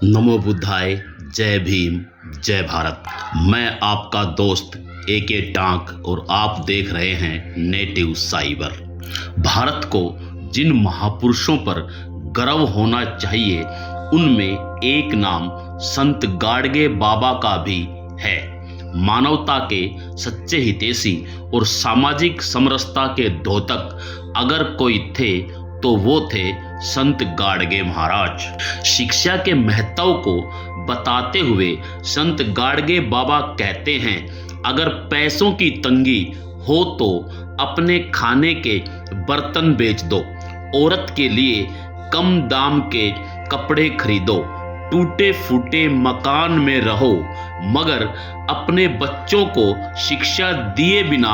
नमो बुद्धाय। जय भीम, जय भारत। मैं आपका दोस्त AK टांक और आप देख रहे हैं नेटिव साइबर। भारत को जिन महापुरुषों पर गर्व होना चाहिए उनमें एक नाम संत गाडगे बाबा का भी है। मानवता के सच्चे हितैषी और सामाजिक समरसता के द्योतक अगर कोई थे तो वो थे संत गाडगे महाराज। शिक्षा के महत्व को बताते हुए संत गाडगे बाबा कहते हैं, अगर पैसों की तंगी हो तो अपने खाने के बर्तन बेच दो, औरत के लिए कम दाम के कपड़े खरीदो, टूटे फूटे मकान में रहो, मगर अपने बच्चों को शिक्षा दिए बिना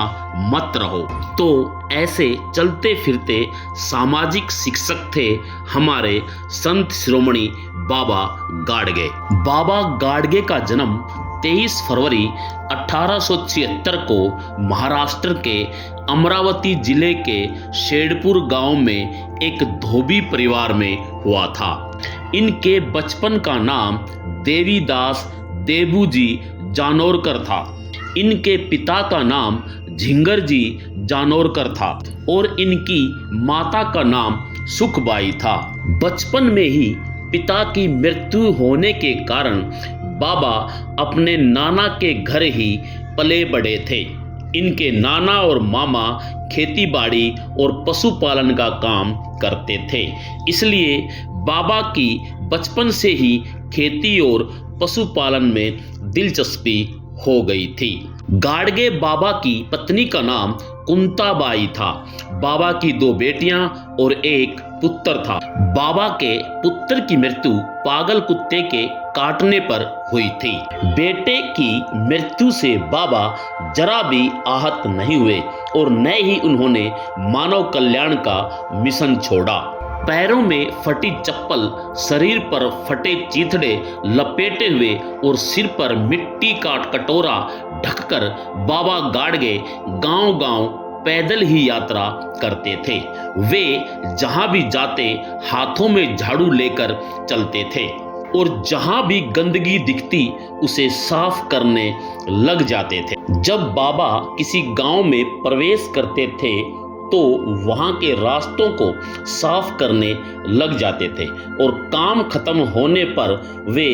मत रहो। तो ऐसे चलते फिरते सामाजिक शिक्षक थे हमारे संत शिरोमणि बाबा गाडगे। बाबा गाडगे का जन्म 23 फरवरी 1876 को महाराष्ट्र के अमरावती जिले के शेडपुर गांव में एक धोबी परिवार में हुआ था। इनके बचपन का नाम देवीदास देबूजी जानोरकर था। इनके पिता का नाम झिंगरजी जानोरकर था और इनकी माता का नाम सुखबाई था। बचपन में ही पिता की मृत्यु होने के कारण बाबा अपने नाना के घर ही पले बड़े थे। इनके नाना और मामा खेतीबाड़ी और पशुपालन का काम करते थे, इसलिए बाबा की बचपन से ही खेती और पशुपालन में दिलचस्पी हो गई थी। गाडगे बाबा की पत्नी का नाम कुंताबाई था। बाबा की 2 बेटियां और एक पुत्र था। बाबा के पुत्र की मृत्यु पागल कुत्ते के काटने पर हुई थी। बेटे की मृत्यु से बाबा जरा भी आहत नहीं हुए और न ही उन्होंने मानव कल्याण का मिशन छोड़ा। पैरों में फटी चप्पल, शरीर पर फटे चीथड़े लपेटे हुए और सिर पर मिट्टी का कटोरा ढककर बाबा गाडगे गांव-गांव पैदल ही यात्रा करते थे। वे जहां भी जाते हाथों में झाड़ू लेकर चलते थे और जहां भी गंदगी दिखती उसे साफ करने लग जाते थे। जब बाबा किसी गांव में प्रवेश करते थे तो वहां के रास्तों को साफ करने लग जाते थे और काम खत्म होने पर वे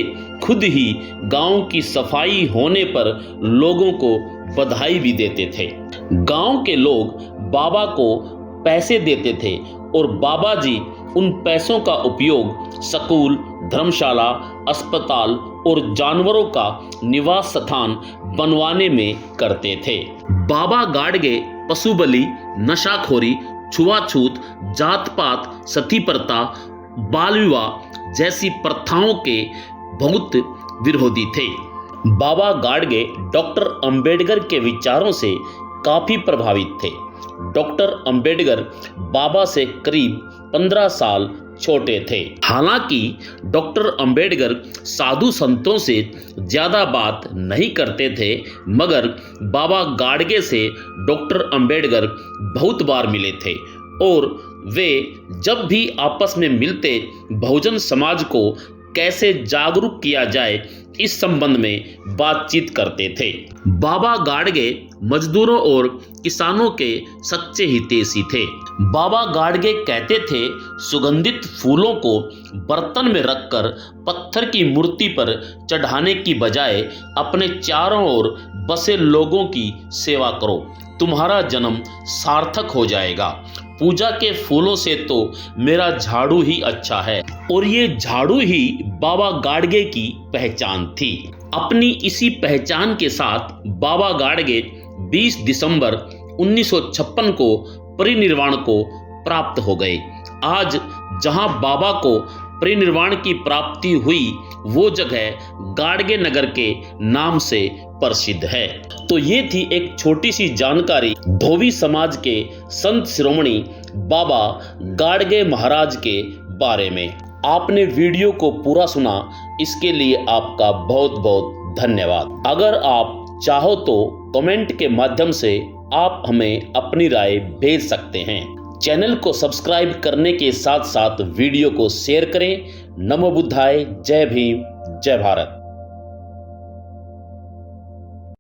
खुद ही गांव की सफाई होने पर लोगों को बधाई भी देते थे। गांव के लोग बाबा को पैसे देते थे और बाबा जी उन पैसों का उपयोग स्कूल, धर्मशाला, अस्पताल और जानवरों का निवास स्थान बनवाने में करते थे। बाबा गाडगे पशु बलि, नशाखोरी, छुआछूत, जात पात, सती प्रथा, बाल विवाह जैसी प्रथाओं के बहुत विरोधी थे। बाबा गाडगे डॉक्टर अंबेडकर के विचारों से काफी प्रभावित थे। डॉक्टर अंबेडकर बाबा से करीब 15 साल छोटे थे। हालांकि डॉक्टर अंबेडकर साधु संतों से ज्यादा बात नहीं करते थे, मगर बाबा गाडगे से डॉक्टर अंबेडकर बहुत बार मिले थे और वे जब भी आपस में मिलते बहुजन समाज को कैसे जागरूक किया जाए इस संबंध में बातचीत करते थे। बाबा गाडगे मजदूरों और किसानों के सच्चे हितैषी थे। बाबा गाडगे कहते थे, सुगंधित फूलों को बर्तन में रखकर पत्थर की मूर्ति पर चढ़ाने की बजाय अपने चारों ओर बसे लोगों की सेवा करो, तुम्हारा जन्म सार्थक हो जाएगा। पूजा के फूलों से तो मेरा झाड़ू ही अच्छा है। और ये झाड़ू ही बाबा गाडगे की पहचान थी। अपनी इसी पहचान के साथ बाबा गाडगे 20 दिसंबर 1956 को परिनिर्वाण को प्राप्त हो गए। आज जहां बाबा को परिनिर्वाण की प्राप्ति हुई वो जगह गाडगे नगर के नाम से प्रसिद्ध है। तो ये थी एक छोटी सी जानकारी धोबी समाज के संत शिरोमणि बाबा गाडगे महाराज के बारे में। आपने वीडियो को पूरा सुना, इसके लिए आपका बहुत बहुत धन्यवाद। अगर आप चाहो तो कमेंट के माध्यम से आप हमें अपनी राय भेज सकते हैं। चैनल को सब्सक्राइब करने के साथ साथ वीडियो को शेयर करें, नमो बुद्धाय। जय भीम, जय भारत।